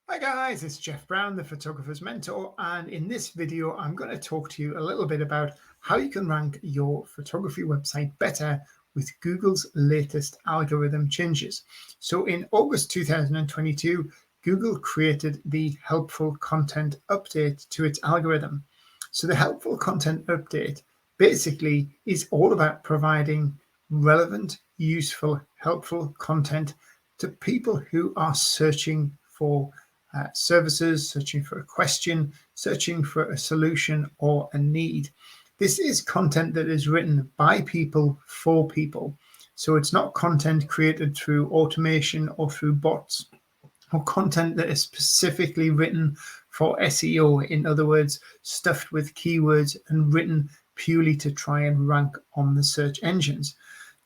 Hi guys, it's Jeff Brown, the Photographer's Mentor, and in this video I'm going to talk to you a little bit about how you can rank your photography website better with Google's latest algorithm changes. So in August 2022, Google created the Helpful Content Update to its algorithm. So the Helpful Content Update basically is all about providing relevant, useful, helpful content to people who are searching for services, searching for a question, searching for a solution or a need. This is content that is written by people for people. So it's not content created through automation or through bots, or content that is specifically written for SEO. In other words, stuffed with keywords and written purely to try and rank on the search engines.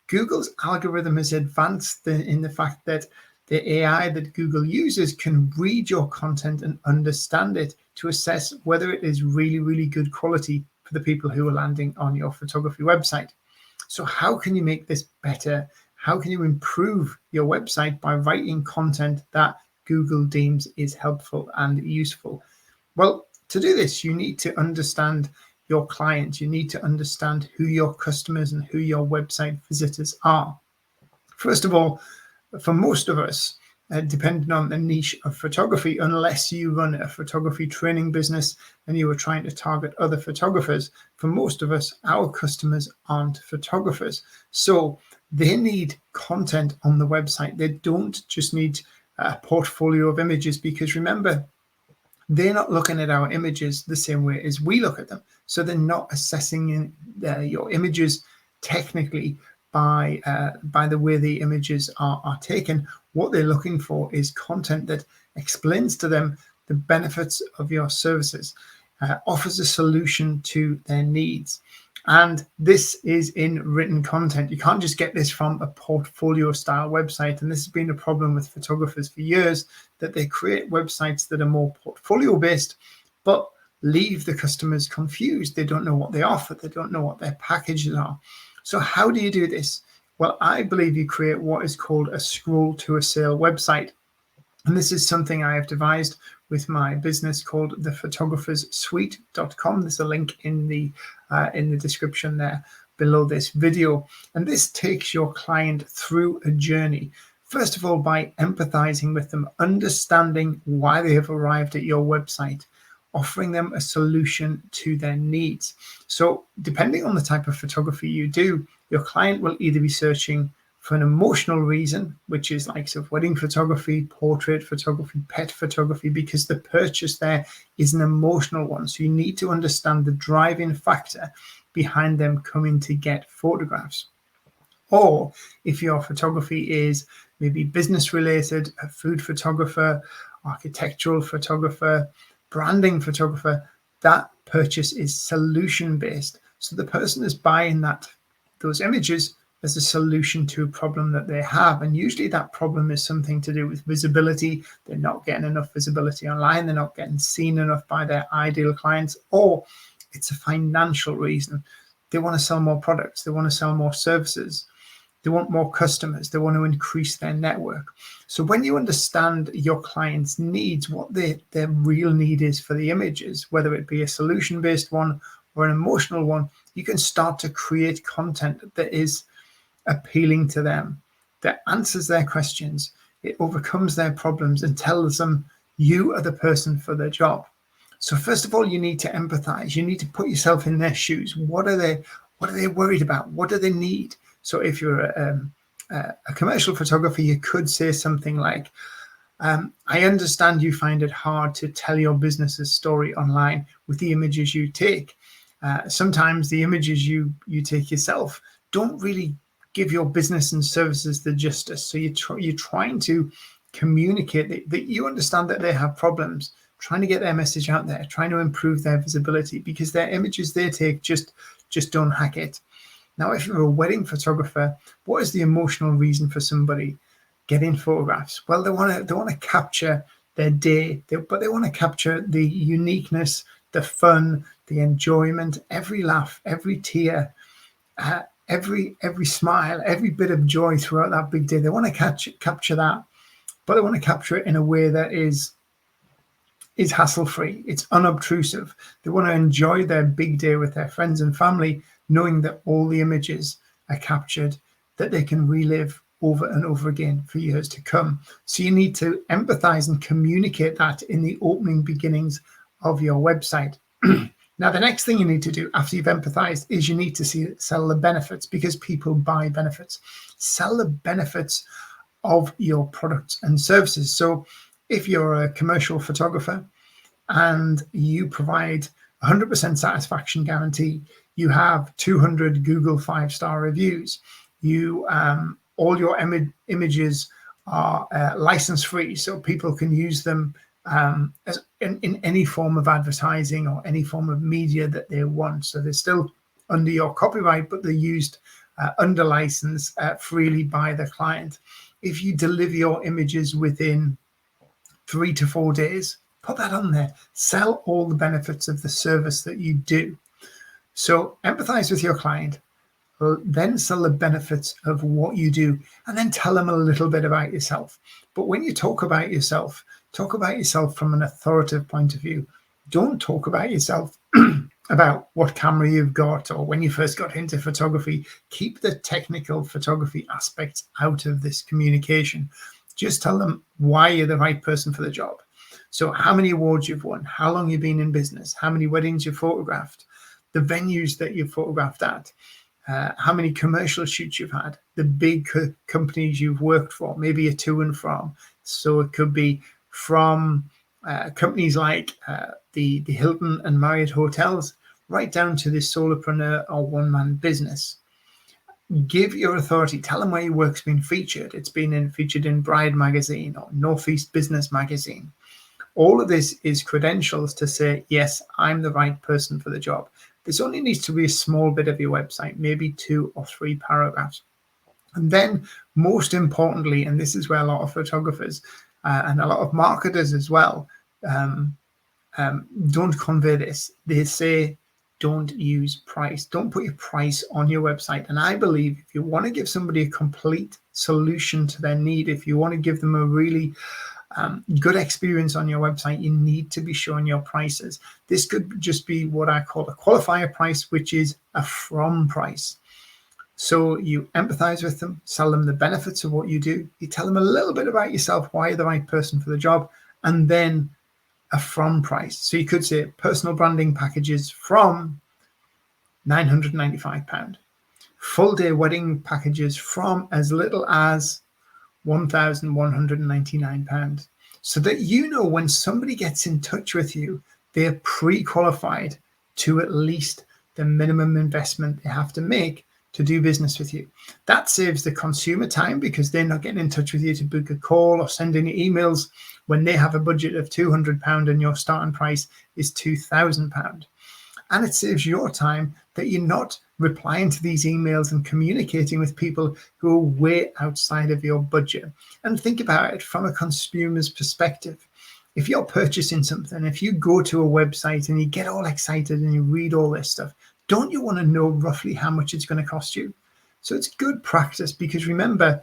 Google's algorithm is advanced in the fact that the AI that Google uses can read your content and understand it to assess whether it is really, really good quality for the people who are landing on your photography website. So how can you make this better? How can you improve your website by writing content that Google deems is helpful and useful? Well, to do this, you need to understand your clients. You need to understand who your customers and who your website visitors are. First of all, for most of us, depending on the niche of photography, unless you run a photography training business and you are trying to target other photographers, for most of us, our customers aren't photographers. So they need content on the website. They don't just need a portfolio of images, because remember, they're not looking at our images the same way as we look at them. So they're not assessing your images technically by the way the images are taken. What they're looking for is content that explains to them the benefits of your services, offers a solution to their needs. And this is in written content. You can't just get this from a portfolio style website. And this has been a problem with photographers for years, that they create websites that are more portfolio based, but leave the customers confused. They don't know what they offer. They don't know what their packages are. So how do you do this? Well, I believe you create what is called a scroll to a sale website. And this is something I have devised with my business called thephotographerssuite.com. There's a link in the description there below this video. And this takes your client through a journey. First of all, by empathizing with them, understanding why they have arrived at your website, offering them a solution to their needs. So depending on the type of photography you do, your client will either be searching for an emotional reason, which is like sort of wedding photography, portrait photography, pet photography, because the purchase there is an emotional one. So you need to understand the driving factor behind them coming to get photographs. Or if your photography is maybe business related, a food photographer, architectural photographer, branding photographer, that purchase is solution based. So the person is buying those images as a solution to a problem that they have. And usually that problem is something to do with visibility. They're not getting enough visibility online. They're not getting seen enough by their ideal clients, or it's a financial reason. They want to sell more products. They want to sell more services. They want more customers. They want to increase their network. So when you understand your client's needs, what their real need is for the images, whether it be a solution-based one or an emotional one, you can start to create content that is appealing to them, that answers their questions, it overcomes their problems and tells them you are the person for their job. So first of all, you need to empathize. You need to put yourself in their shoes. What are they worried about? What do they need? So if you're a commercial photographer, you could say something like, I understand you find it hard to tell your business's story online with the images you take. Sometimes the images you take yourself don't really give your business and services the justice. So you're trying to communicate that you understand that they have problems, trying to get their message out there, trying to improve their visibility, because their images they take just don't hack it. Now, if you're a wedding photographer, what is the emotional reason for somebody getting photographs? Well, they want to capture their day, but they want to capture the uniqueness, the fun, the enjoyment, every laugh, every tear, every smile, every bit of joy throughout that big day. They want to capture that, but they want to capture it in a way that is is hassle-free. It's unobtrusive. They want to enjoy their big day with their friends and family, knowing that all the images are captured, that they can relive over and over again for years to come. So you need to empathize and communicate that in the opening beginnings of your website. Now, the next thing you need to do after you've empathized is you need to sell the benefits, because people buy benefits. Sell the benefits of your products and services. So if you're a commercial photographer and you provide 100% satisfaction guarantee, you have 200 Google 5-star reviews, you all your images are license free, so people can use them as in any form of advertising or any form of media that they want. So they're still under your copyright, but they're used under license freely by the client. If you deliver your images within 3 to 4 days, put that on there. Sell all the benefits of the service that you do. So empathize with your client, then sell the benefits of what you do, and then tell them a little bit about yourself. But when you talk about yourself from an authoritative point of view. Don't talk about yourself about what camera you've got or when you first got into photography. Keep the technical photography aspects out of this communication. Just tell them why you're the right person for the job. So how many awards you've won, how long you've been in business, how many weddings you've photographed, the venues that you've photographed at, how many commercial shoots you've had, the big companies you've worked for, maybe a to and from. So it could be from companies like the Hilton and Marriott hotels, right down to the solopreneur or one-man business. Give your authority. Tell them where your work's been featured. It's been featured in Bride magazine or Northeast Business magazine. All of this is credentials to say, yes, I'm the right person for the job. This only needs to be a small bit of your website, maybe 2 or 3 paragraphs. And then most importantly, and this is where a lot of photographers and a lot of marketers as well don't convey this. They say, don't use price. Don't put your price on your website. And I believe if you want to give somebody a complete solution to their need, if you want to give them a really good experience on your website, you need to be showing your prices. This could just be what I call a qualifier price, which is a from price. So you empathize with them, sell them the benefits of what you do. You tell them a little bit about yourself, why you're the right person for the job, and then a from price. So you could say personal branding packages from £995, full day wedding packages from as little as £1,199, so that you know when somebody gets in touch with you, they're pre-qualified to at least the minimum investment they have to make to do business with you. That saves the consumer time, because they're not getting in touch with you to book a call or send any emails when they have a budget of £200 and your starting price is £2,000. And it saves your time that you're not replying to these emails and communicating with people who are way outside of your budget. And think about it from a consumer's perspective. If you're purchasing something, if you go to a website and you get all excited and you read all this stuff, don't you want to know roughly how much it's going to cost you? So it's good practice, because remember,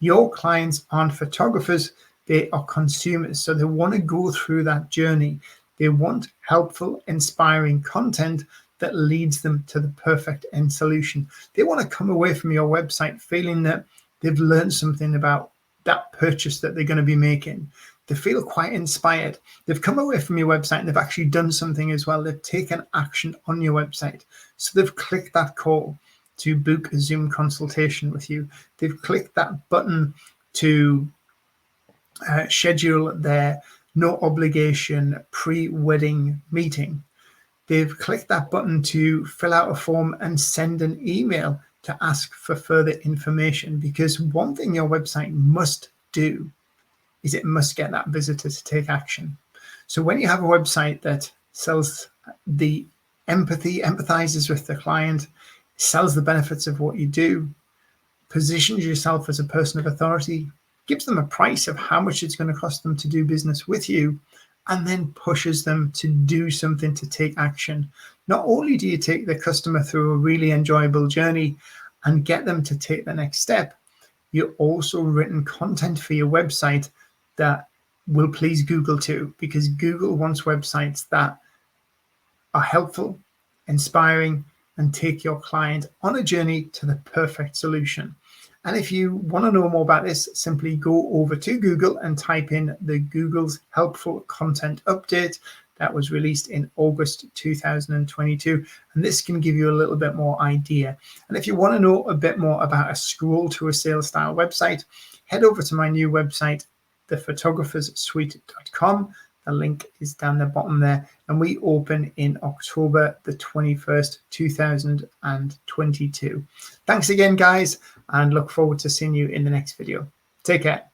your clients aren't photographers, they are consumers. So they want to go through that journey. They want helpful, inspiring content that leads them to the perfect end solution. They want to come away from your website feeling that they've learned something about that purchase that they're going to be making. They feel quite inspired. They've come away from your website and they've actually done something as well. They've taken action on your website. So they've clicked that call to book a Zoom consultation with you. They've clicked that button to schedule their no obligation pre-wedding meeting. They've clicked that button to fill out a form and send an email to ask for further information, because one thing your website must do is it must get that visitor to take action. So when you have a website that sells the empathy, empathizes with the client, sells the benefits of what you do, positions yourself as a person of authority, gives them a price of how much it's going to cost them to do business with you, and then pushes them to do something, to take action. Not only do you take the customer through a really enjoyable journey and get them to take the next step, you've also written content for your website that will please Google too, because Google wants websites that are helpful, inspiring, and take your client on a journey to the perfect solution. And if you want to know more about this, simply go over to Google and type in the Google's Helpful Content Update that was released in August 2022. And this can give you a little bit more idea. And if you want to know a bit more about a scroll to a sales style website, head over to my new website, thephotographerssuite.com. The link is down the bottom there, and we open in October the 21st, 2022. Thanks again, guys, and look forward to seeing you in the next video. Take care.